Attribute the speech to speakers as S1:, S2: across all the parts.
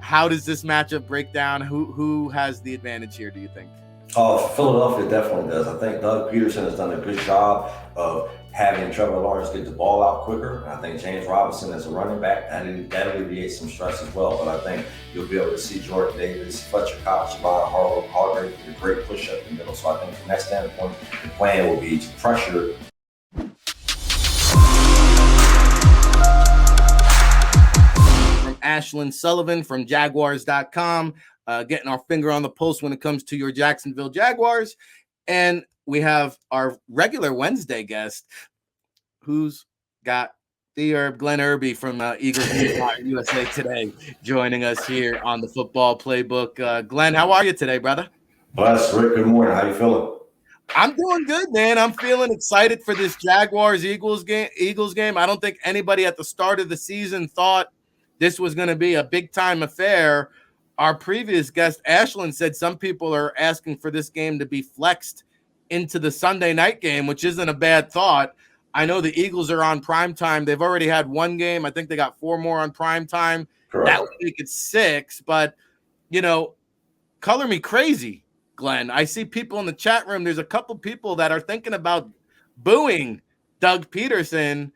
S1: how does this matchup break down? Who has the advantage here, do you think?
S2: Philadelphia definitely does. I think Doug Pederson has done a good job of having Trevor Lawrence get the ball out quicker. And I think James Robinson as a running back, that alleviates some stress as well. But I think you'll be able to see Jordan Davis, Fletcher Cox, Javon Hargrave with a great push up in the middle. So I think from that standpoint, the plan will be to pressure.
S1: From Ashlyn Sullivan from Jaguars.com. Getting our finger on the pulse when it comes to your Jacksonville Jaguars. And we have our regular Wednesday guest who's got the Glenn Erby from Eagles USA Today joining us here on the Football Playbook. Glenn, how are you today, brother?
S2: Bless, Rick. Good morning. How you feeling?
S1: I'm doing good, man. I'm feeling excited for this Jaguars-Eagles game. I don't think anybody at the start of the season thought this was going to be a big-time affair. Our previous guest, Ashlyn, said some people are asking for this game to be flexed into the Sunday night game, which isn't a bad thought. I know the Eagles are on primetime. They've already had one game. I think they got 4 more on primetime. That would make it 6. But, color me crazy, Glenn. I see people in the chat room. There's a couple people that are thinking about booing Doug Pederson.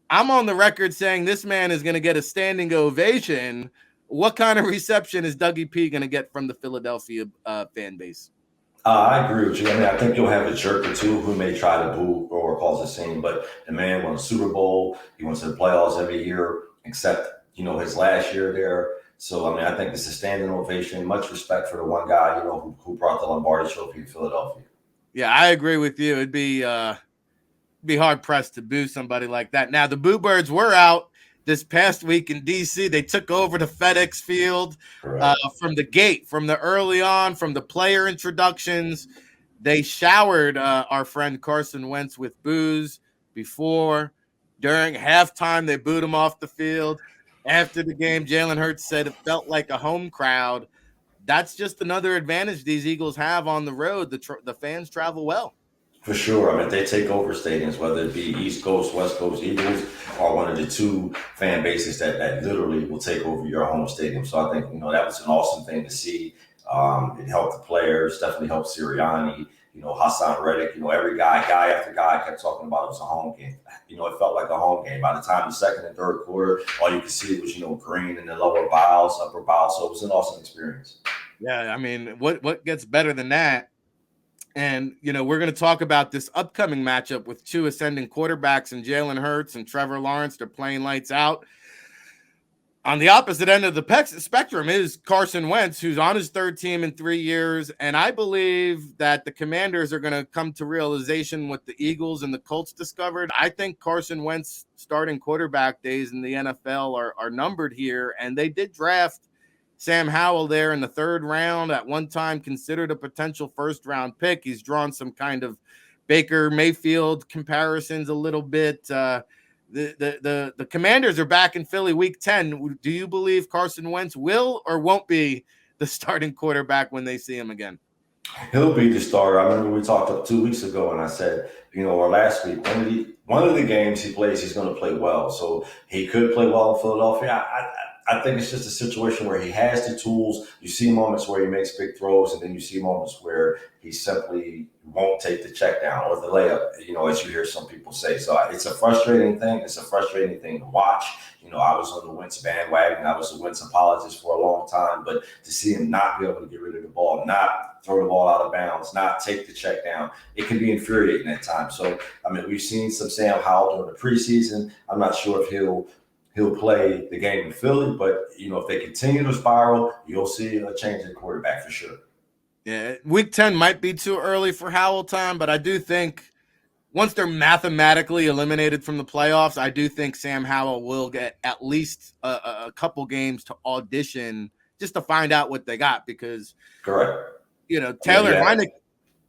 S1: I'm on the record saying this man is going to get a standing ovation. What kind of reception is Dougie P going to get from the Philadelphia fan base?
S2: I agree with you. I mean, I think you'll have a jerk or two who may try to boo or cause a scene, but the man won a Super Bowl. He went to the playoffs every year, except, his last year there. So, I mean, I think it's a standing ovation. Much respect for the one guy, who brought the Lombardi Trophy to Philadelphia.
S1: Yeah, I agree with you. It'd be hard pressed to boo somebody like that. Now, the Boo Birds were out this past week in D.C. They took over the FedEx Field from the gate, from the early on, from the player introductions. They showered our friend Carson Wentz with boos before, during halftime. They booed him off the field. After the game, Jalen Hurts said it felt like a home crowd. That's just another advantage these Eagles have on the road. The fans travel well.
S2: For sure. I mean, they take over stadiums, whether it be East Coast, West Coast Eagles, or one of the two fan bases that literally will take over your home stadium. So I think, that was an awesome thing to see. It helped the players, definitely helped Sirianni, Hassan Reddick, every guy after guy kept talking about it was a home game. It felt like a home game. By the time the second and third quarter, all you could see was, green in the lower bowels, upper bowels. So it was an awesome experience.
S1: Yeah, I mean, what gets better than that? And, we're going to talk about this upcoming matchup with 2 ascending quarterbacks and Jalen Hurts and Trevor Lawrence. They're playing lights out. On the opposite end of the spectrum is Carson Wentz, who's on his 3rd team in 3 years. And I believe that the Commanders are going to come to realization what the Eagles and the Colts discovered. I think Carson Wentz starting quarterback days in the NFL are numbered here. And they did draft Sam Howell there in the 3rd round, at one time considered a potential 1st-round pick. He's drawn some kind of Baker Mayfield comparisons a little bit. The Commanders are back in Philly week 10. Do you believe Carson Wentz will or won't be the starting quarterback when they see him again?
S2: He'll be the starter. I remember we talked 2 weeks ago, and I said, or last week, one of the games he plays, he's going to play well. So he could play well in Philadelphia. I think it's just a situation where he has the tools. You see moments where he makes big throws, and then you see moments where he simply won't take the check down or the layup, as you hear some people say. So it's a frustrating thing. It's a frustrating thing to watch. I was on the Wentz bandwagon. I was a Wentz apologist for a long time, but to see him not be able to get rid of the ball, not throw the ball out of bounds, not take the check down, it can be infuriating at times. So, I mean, we've seen some Sam Howell during the preseason. I'm not sure if he'll play the game in Philly, but, if they continue to spiral, you'll see a change in quarterback for sure.
S1: Yeah, week 10 might be too early for Howell time, but I do think once they're mathematically eliminated from the playoffs, I do think Sam Howell will get at least a couple games to audition just to find out what they got because,
S2: correct.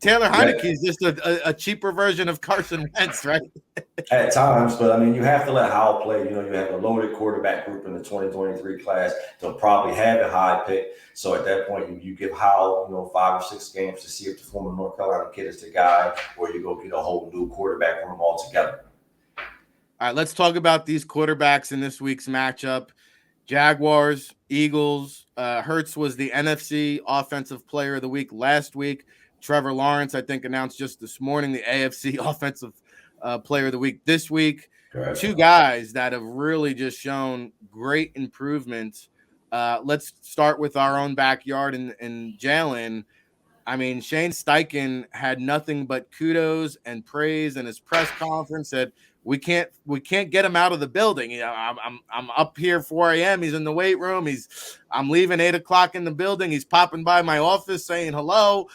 S1: Taylor Heineke is just a cheaper version of Carson Wentz, right?
S2: At times, but I mean, you have to let Howell play. You have a loaded quarterback group in the 2023 class. They'll probably have a high pick. So at that point, you give Howell, 5 or 6 games to see if the former North Carolina kid is the guy, or you go get a whole new quarterback room altogether.
S1: All right, let's talk about these quarterbacks in this week's matchup. Jaguars, Eagles. Hurts was the NFC Offensive Player of the Week last week. Trevor Lawrence, I think, announced just this morning the AFC Offensive Player of the Week this week.
S2: Correct.
S1: Two guys that have really just shown great improvements. Let's start with our own backyard and Jalen. I mean, Shane Steichen had nothing but kudos and praise in his press conference. Said we can't get him out of the building. You know, I'm up here 4 a.m. He's in the weight room. I'm leaving 8 o'clock in the building. He's popping by my office saying hello.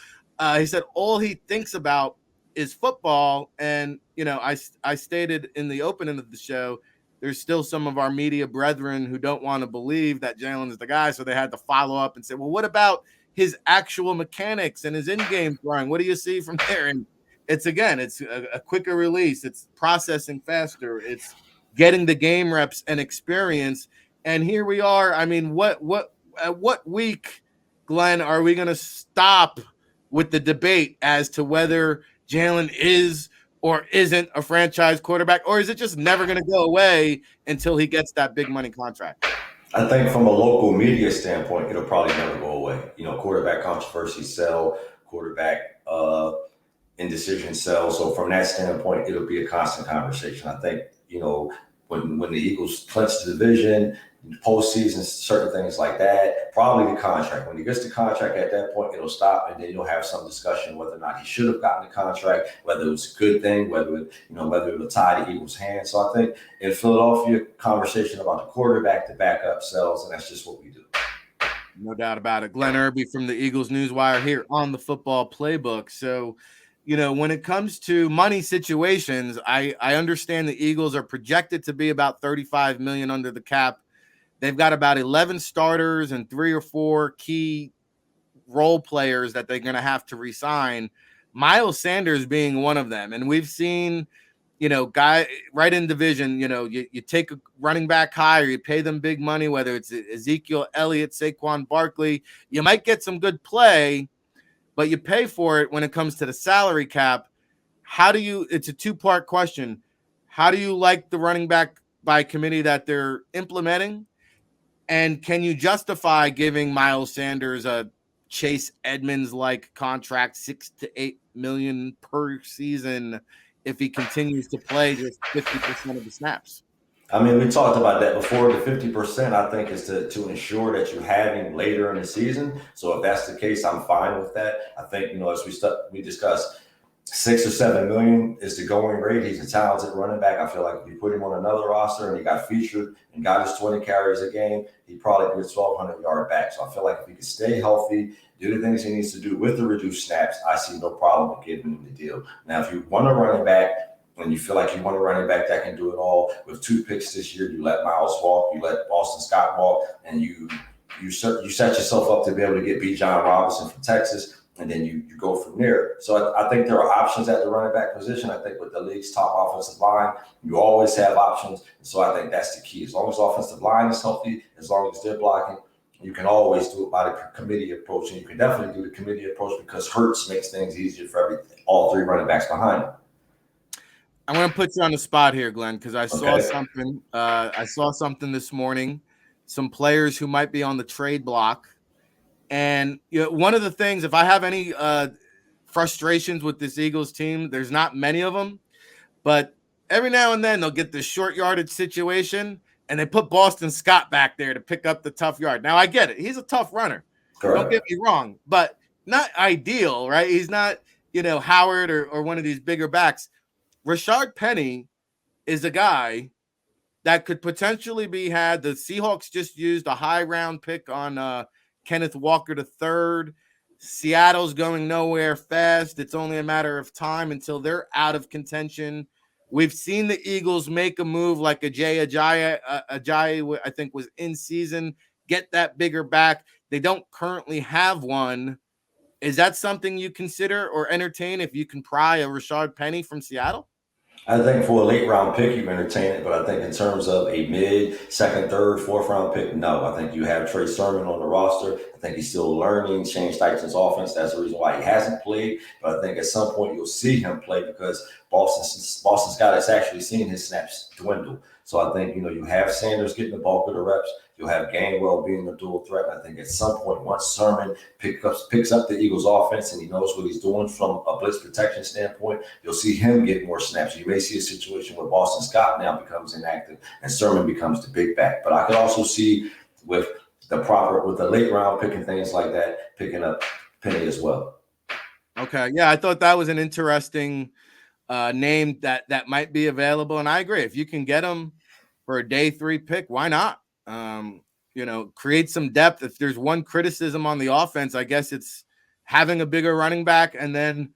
S1: He said all he thinks about is football. And you know, I stated in the opening of the show, there's still some of our media brethren who don't want to believe that Jalen is the guy, so they had to follow up and say, well, what about his actual mechanics and his in-game throwing? What do you see from there? And it's a quicker release. It's processing faster. It's getting the game reps and experience. And here we are. I mean, what week, Glenn, are we going to stop with the debate as to whether Jalen is or isn't a franchise quarterback, or is it just never going to go away until he gets that big money contract?
S2: I think from a local media standpoint, it'll probably never go away. You know, quarterback controversy sell, quarterback indecision sell. So from that standpoint, it'll be a constant conversation. I think, you know, when the Eagles clinch the division, postseason, certain things like that, probably the contract. When he gets the contract at that point, it'll stop, and then you'll have some discussion whether or not he should have gotten the contract, whether it was a good thing, whether it will tie the Eagles' hands. So I think in Philadelphia, conversation about the quarterback to back up sells, and that's just what we do.
S1: No doubt about it. Glenn Erby from the Eagles Newswire here on the Football Playbook. So, you know, when it comes to money situations, I understand the Eagles are projected to be about $35 million under the cap. They've got about 11 starters and 3 or 4 key role players that they're going to have to re-sign, Miles Sanders being one of them. And we've seen, you know, guy right in division, you know, you take a running back high or you pay them big money, whether it's Ezekiel Elliott, Saquon Barkley, you might get some good play, but you pay for it when it comes to the salary cap. It's a 2-part question. How do you like the running back by committee that they're implementing? And can you justify giving Miles Sanders a Chase Edmonds-like contract, $6 to $8 million per season, if he continues to play just 50% of the snaps?
S2: I mean, we talked about that before. The 50%, I think, is to ensure that you have him later in the season. So if that's the case, I'm fine with that. I think, you know, as we discussed, 6 or 7 million is the going rate. He's a talented running back. I feel like if you put him on another roster and he got featured and got his 20 carries a game, he'd probably be a 1,200-yard back. So I feel like if he could stay healthy, do the things he needs to do with the reduced snaps, I see no problem with giving him the deal. Now, if you want a running back and you feel like you want a running back that can do it all, with 2 picks this year, you let Miles walk, you let Boston Scott walk, and you set yourself up to be able to get B. John Robinson from Texas. And then you go from there. So I think there are options at the running back position. I think with the league's top offensive line, you always have options. So I think that's the key. As long as the offensive line is healthy, as long as they're blocking, you can always do it by the committee approach. And you can definitely do the committee approach because Hurts makes things easier for all 3 running backs behind him.
S1: I'm going to put you on the spot here, Glenn, because I saw something. I saw something this morning. Some players who might be on the trade block. And you know, one of the things, if I have any frustrations with this Eagles team, there's not many of them, but every now and then they'll get this short yardage situation and they put Boston Scott back there to pick up the tough yard. Now I get it. He's a tough runner. Correct. Don't get me wrong, but not ideal, right? He's not, you know, Howard or one of these bigger backs. Rashard Penny is a guy that could potentially be had. The Seahawks just used a high round pick on Kenneth Walker III. Seattle's going nowhere fast. It's only a matter of time until they're out of contention. We've seen the Eagles make a move like Ajayi, I think, was in season, get that bigger back. They don't currently have one. Is that something you consider or entertain if you can pry a Rashard Penny from Seattle?
S2: I think for a late round pick, you entertain it, but I think in terms of a mid, second, third, fourth round pick, no. I think you have Trey Sermon on the roster. I think he's still learning, Shane Steichen's offense. That's the reason why he hasn't played. But I think at some point you'll see him play because Boston Scott has actually seen his snaps dwindle. So I think, you know, you have Sanders getting the bulk of the reps. You'll have Gainwell being a dual threat. And I think at some point, once Sermon picks up the Eagles offense and he knows what he's doing from a blitz protection standpoint, you'll see him get more snaps. You may see a situation where Boston Scott now becomes inactive and Sermon becomes the big back. But I could also see with the late round pick and things like that, picking up Penny as well.
S1: Okay. Yeah, I thought that was an interesting name that might be available. And I agree. If you can get him for a day 3 pick, why not? Create some depth. If there's one criticism on the offense, I guess it's having a bigger running back. And then,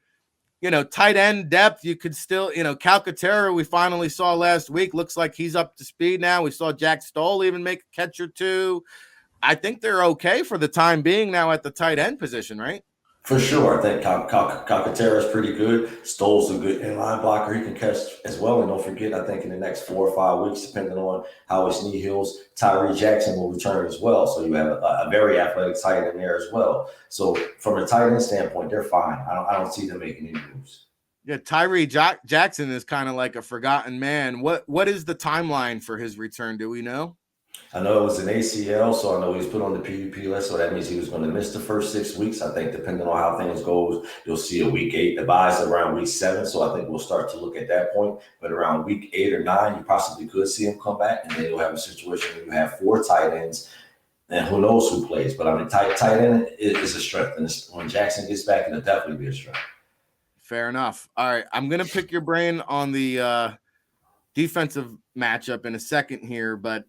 S1: tight end depth, you could still, Calcaterra, we finally saw last week, looks like he's up to speed now. We saw Jack Stoll even make a catch or two. I think they're okay for the time being now at the tight end position, right?
S2: For sure. I think Calcaterra is pretty good. Stoll's a good inline blocker. He can catch as well. And don't forget, I think in the next 4 or 5 weeks, depending on how his knee heals, Tyree Jackson will return as well. So you have a very athletic tight end there as well. So from a tight end standpoint, they're fine. I don't see them making any moves.
S1: Yeah, Tyree Jackson is kind of like a forgotten man. What is the timeline for his return? Do we know?
S2: I know it was an ACL, so I know he's put on the PUP list, so that means he was going to miss the first 6 weeks. I think depending on how things go, you'll see a week 8. The buys around week 7, so I think we'll start to look at that point. But around week 8 or 9, you possibly could see him come back, and then you'll have a situation where you have 4 tight ends, and who knows who plays. But I mean, tight end is a strength, and when Jackson gets back, it'll definitely be a strength.
S1: Fair enough. All right, I'm going to pick your brain on the defensive matchup in a second here, but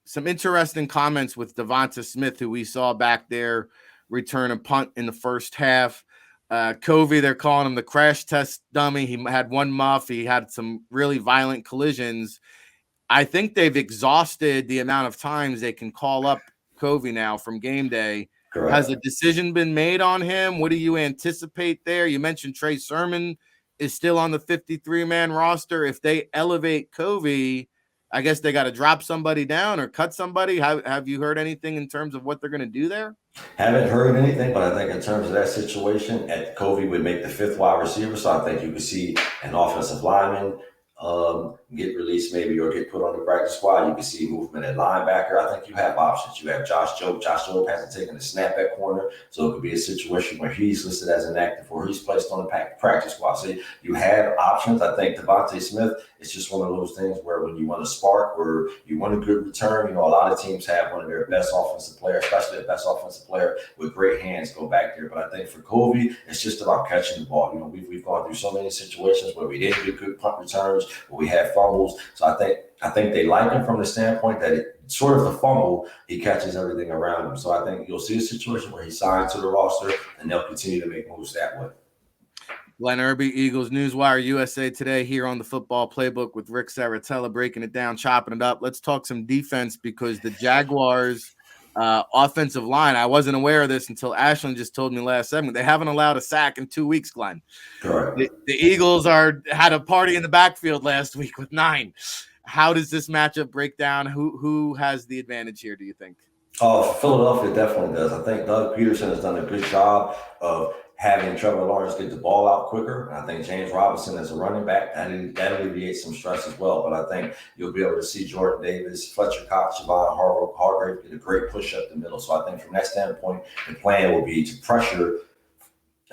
S1: some interesting comments with Devonta Smith, who we saw back there return a punt in the first half. Covey, they're calling him the crash test dummy. He had one muff. He had some really violent collisions. I think they've exhausted the amount of times they can call up Covey now from game day. Correct. Has a decision been made on him? What do you anticipate there? You mentioned Trey Sermon is still on the 53-man roster. If they elevate Covey, I guess they got to drop somebody down or cut somebody. Have you heard anything in terms of what they're going to do there?
S2: Haven't heard anything, but I think in terms of that situation, Covey would make the 5th wide receiver. So I think you could see an offensive lineman get released maybe or get put on the practice squad. You can see movement at linebacker. I think you have options. You have Josh Jobe. Josh Jobe hasn't taken a snap at corner, so it could be a situation where he's listed as inactive or he's placed on the practice squad. So you have options. I think Devonta Smith, it's just one of those things where when you want to spark or you want a good return, a lot of teams have one of their best offensive players, especially a best offensive player with great hands, go back there. But I think for Covey, it's just about catching the ball. We've gone through so many situations where we didn't get good punt returns, where we had fumbles. So I think they like him from the standpoint that it sort of the fumble, he catches everything around him. So I think you'll see a situation where he's signed to the roster and they'll continue to make moves that way.
S1: Glenn Erby, Eagles Newswire USA Today here on the Football Playbook with Ric Serritella, breaking it down, chopping it up. Let's talk some defense because the Jaguars offensive line, I wasn't aware of this until Ashlyn just told me last segment. They haven't allowed a sack in 2 weeks, Glenn.
S2: Correct.
S1: The Eagles had a party in the backfield last week with 9. How does this matchup break down? Who has the advantage here, do you think?
S2: Oh, Philadelphia definitely does. I think Doug Pederson has done a good job of having Trevor Lawrence get the ball out quicker. And I think James Robinson as a running back, that alleviates some stress as well. But I think you'll be able to see Jordan Davis, Fletcher Cox, Javon Hargrave get a great push up the middle. So I think from that standpoint, the plan will be to pressure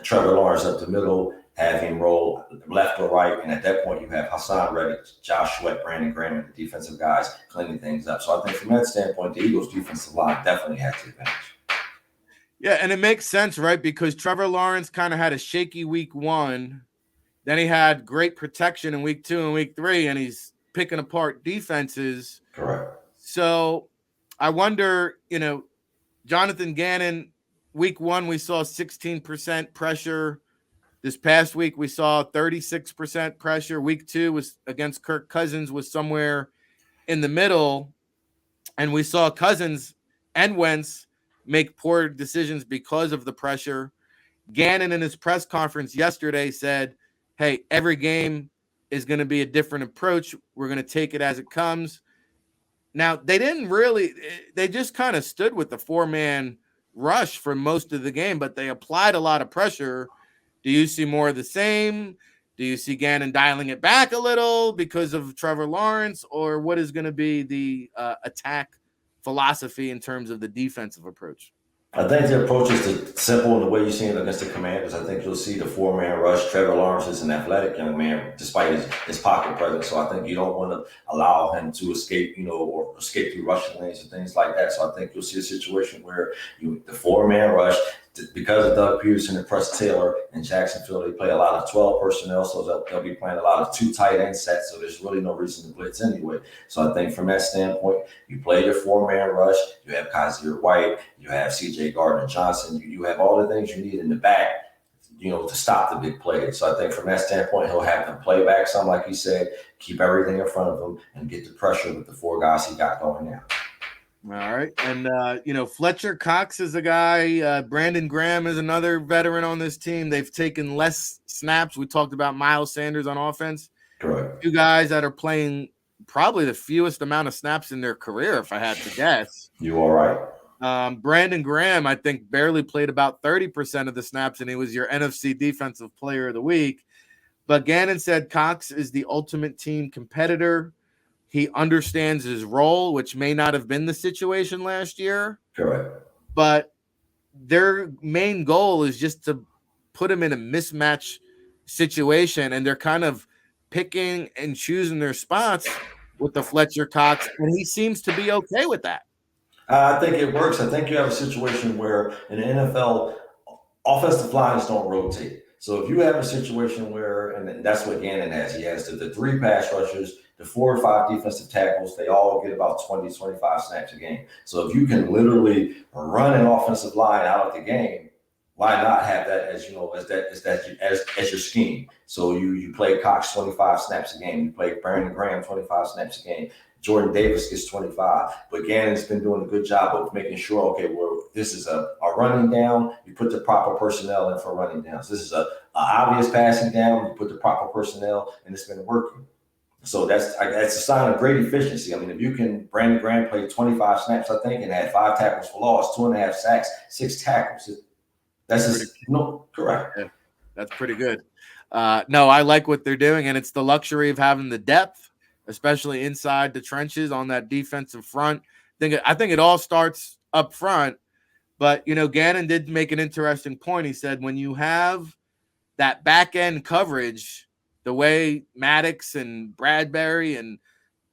S2: Trevor Lawrence up the middle, have him roll left or right. And at that point, you have Hassan Reddick, Josh Sweat, Brandon Graham, and the defensive guys cleaning things up. So I think from that standpoint, the Eagles' defensive line definitely has the advantage.
S1: Yeah, and it makes sense, right? Because Trevor Lawrence kind of had a shaky week 1. Then he had great protection in week 2 and week 3, and he's picking apart defenses.
S2: Correct.
S1: So I wonder, Jonathan Gannon, week 1, we saw 16% pressure. This past week, we saw 36% pressure. Week 2 was against Kirk Cousins, was somewhere in the middle. And we saw Cousins and Wentz make poor decisions because of the pressure. Gannon in his press conference yesterday said, hey, every game is going to be a different approach. We're going to take it as it comes. Now, they just kind of stood with the 4-man rush for most of the game, but they applied a lot of pressure. Do you see more of the same? Do you see Gannon dialing it back a little because of Trevor Lawrence? Or what is going to be the attack philosophy in terms of the defensive approach?
S2: I think the approach is simple in the way you're seeing it against the Commanders. I think you'll see the four-man rush. Trevor Lawrence is an athletic young man, despite his pocket presence. So I think you don't want to allow him to escape, or escape through rushing lanes and things like that. So I think you'll see a situation where the four-man rush, because of Doug Pederson and Press Taylor in Jacksonville, they play a lot of 12 personnel, so they'll be playing a lot of 2 tight end sets. So there's really no reason to blitz anyway. So I think from that standpoint, you play your four-man rush. You have Kaiser White, you have C.J. Gardner-Johnson. You have all the things you need in the back, to stop the big plays. So I think from that standpoint, he'll have them play back some, like he said, keep everything in front of him, and get the pressure with the 4 guys he got going now.
S1: All right. And, Fletcher Cox is a guy. Brandon Graham is another veteran on this team. They've taken less snaps. We talked about Miles Sanders on offense.
S2: Correct.
S1: 2 guys that are playing probably the fewest amount of snaps in their career, if I had to guess.
S2: You all right?
S1: Brandon Graham, I think, barely played about 30% of the snaps, and he was your NFC Defensive Player of the Week. But Gannon said Cox is the ultimate team competitor. He understands his role, which may not have been the situation last year.
S2: Correct.
S1: But their main goal is just to put him in a mismatch situation, and they're kind of picking and choosing their spots with the Fletcher Cox, and he seems to be okay with that.
S2: I think it works. I think you have a situation where in the NFL, offensive lines don't rotate. So if you have a situation where, and that's what Gannon has, he has the 3 pass rushers, the 4 or 5 defensive tackles, they all get about 20, 25 snaps a game. So if you can literally run an offensive line out of the game, why not have that as your scheme? So you play Cox 25 snaps a game, you play Brandon Graham 25 snaps a game, Jordan Davis gets 25. But Gannon's been doing a good job of making sure, okay, well, this is a running down, you put the proper personnel in for running downs. This is a obvious passing down, you put the proper personnel, and it's been working. So that's a sign of great efficiency. I mean, if you can, Brandon Graham played 25 snaps, I think, and had 5 tackles for loss, 2.5 sacks, 6 tackles. That's just correct.
S1: Yeah, that's pretty good. No, I like what they're doing, and it's the luxury of having the depth, especially inside the trenches on that defensive front. I think it all starts up front, but Gannon did make an interesting point. He said when you have that back end coverage, the way Maddox and Bradbury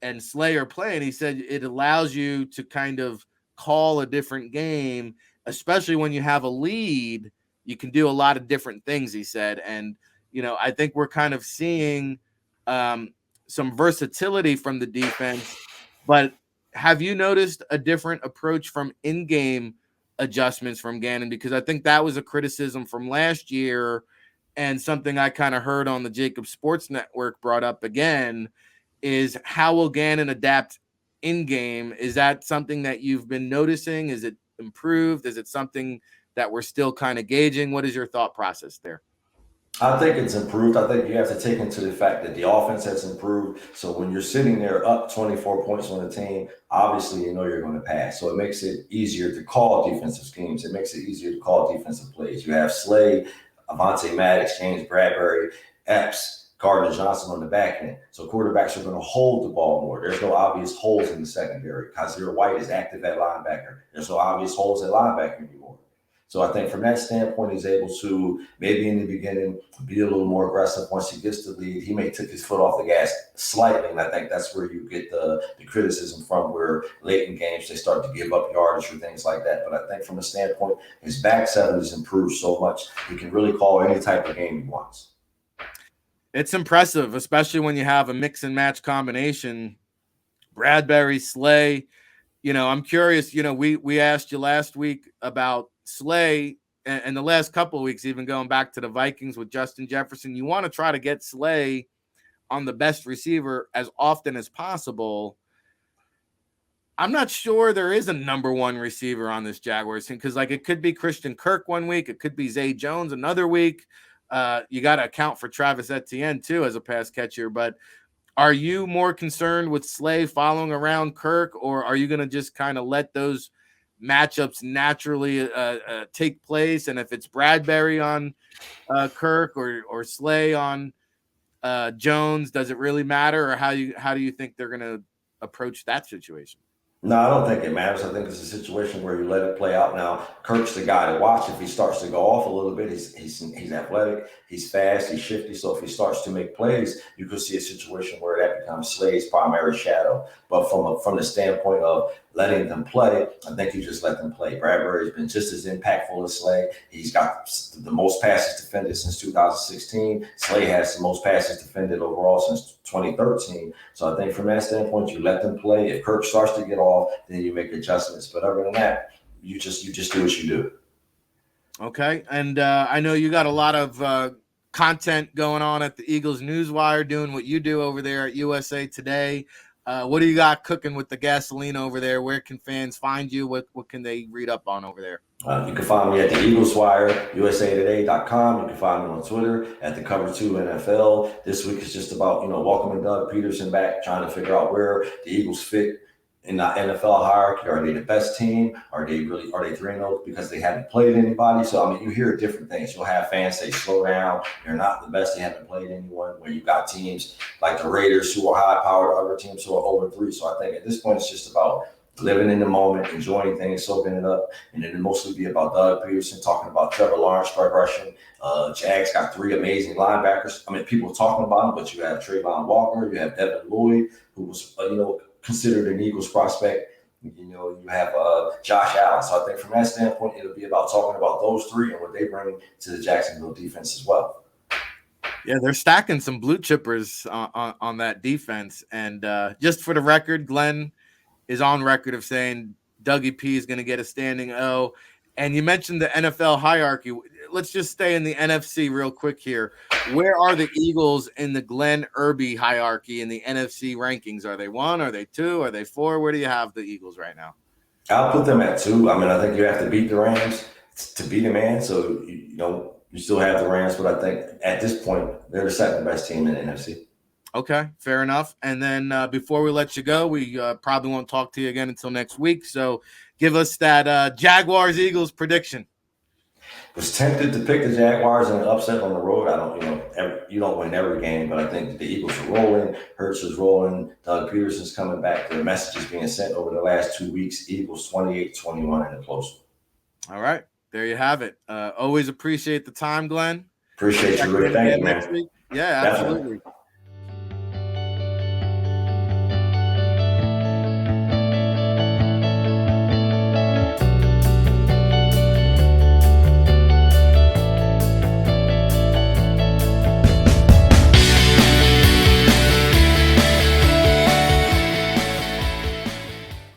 S1: and Slay are playing, he said it allows you to kind of call a different game, especially when you have a lead. You can do a lot of different things, he said. And, I think we're kind of seeing some versatility from the defense. But have you noticed a different approach from in-game adjustments from Gannon? Because I think that was a criticism from last year, and something I kind of heard on the JAKIB Sports Network brought up again is how will Gannon adapt in-game? Is that something that you've been noticing? Is it improved? Is it something that we're still kind of gauging? What is your thought process there?
S2: I think it's improved. I think you have to take into the fact that the offense has improved. So when you're sitting there up 24 points on the team, obviously you're going to pass. So it makes it easier to call defensive schemes. It makes it easier to call defensive plays. You have Slay, Avonte Maddox, James Bradbury, Epps, Gardner-Johnson on the back end. So quarterbacks are going to hold the ball more. There's no obvious holes in the secondary. Kaiser White is active at linebacker. There's no obvious holes at linebacker anymore. So I think from that standpoint, he's able to maybe in the beginning be a little more aggressive. Once he gets the lead, he may take his foot off the gas slightly. And I think that's where you get the criticism from, where late in games they start to give up yardage or things like that. But I think from a standpoint, his back seven has improved so much, he can really call any type of game he wants.
S1: It's impressive, especially when you have a mix and match combination. Bradbury, Slay. I'm curious, we asked you last week about Slay and the last couple of weeks, even going back to the Vikings with Justin Jefferson. You want to try to get Slay on the best receiver as often as possible. I'm not sure there is a number one receiver on this Jaguars team, because it could be Christian Kirk one week, it could be Zay Jones another week. You got to account for Travis Etienne too as a pass catcher. But are you more concerned with Slay following around Kirk, or are you going to just kind of let those matchups naturally take place? And if it's Bradbury on Kirk or Slay on Jones, does it really matter? Or how do you think they're going to approach that situation?
S2: No, I don't think it matters. I think it's a situation where you let it play out. Now, Kirk's the guy to watch. If he starts to go off a little bit, he's athletic, he's fast, he's shifty. So if he starts to make plays, you could see a situation where that becomes Slade's primary shadow. But from the standpoint of letting them play, I think you just let them play. Bradbury's been just as impactful as Slade. He's got the most passes defended since 2016. Slade has the most passes defended overall since 2013. So I think from that standpoint, you let them play. If Kirk starts to get off, then you make adjustments. But other than that, you just do what you do.
S1: Okay, and I know you got a lot of content going on at the Eagles Newswire, doing what you do over there at USA Today. What do you got cooking with the gasoline over there? Where can fans find you? What can they read up on over there?
S2: You can find me at the Eagles Wire, usatoday.com. You can find me on Twitter at the Cover 2 NFL. This week is just about, welcoming Doug Pederson back, trying to figure out where the Eagles fit in the NFL hierarchy. Are they the best team? Are they 3-0 because they haven't played anybody? So, you hear different things. You'll have fans say, slow down. You're not the best. They haven't played anyone. Where you got teams like the Raiders who are high powered, other teams who are 0-3. So I think at this point, it's just about living in the moment, enjoying things, soaking it up, and then it'll mostly be about Doug Pederson, talking about Trevor Lawrence progression. Jags got 3 amazing linebackers. People talking about them, but you have Trayvon Walker, you have Devin Lloyd, who was, considered an Eagles prospect. You have Josh Allen. So I think from that standpoint, it'll be about talking about those 3 and what they bring to the Jacksonville defense as well.
S1: Yeah, they're stacking some blue chippers on that defense. And just for the record, Glenn is on record of saying Dougie P is going to get a standing O. And you mentioned the NFL hierarchy. Let's just stay in the NFC real quick here. Where are the Eagles in the Glenn Erby hierarchy in the NFC rankings? Are they 1? Are they 2? Are they 4? Where do you have the Eagles right now?
S2: I'll put them at 2. I think you have to beat the Rams to beat a man. So, you still have the Rams, but I think at this point, they're the second best team in the NFC.
S1: Okay, fair enough. And then before we let you go, we probably won't talk to you again until next week. So give us that Jaguars-Eagles prediction.
S2: Was tempted to pick the Jaguars in an upset on the road. I don't, you don't win every game, but I think the Eagles are rolling. Hurts is rolling. Doug Pederson's coming back. The message is being sent over the last 2 weeks. Eagles 28-21 in a close one.
S1: All right, there you have it. Always appreciate the time, Glenn.
S2: Appreciate you, Rick. Thank you, man.
S1: Yeah, absolutely.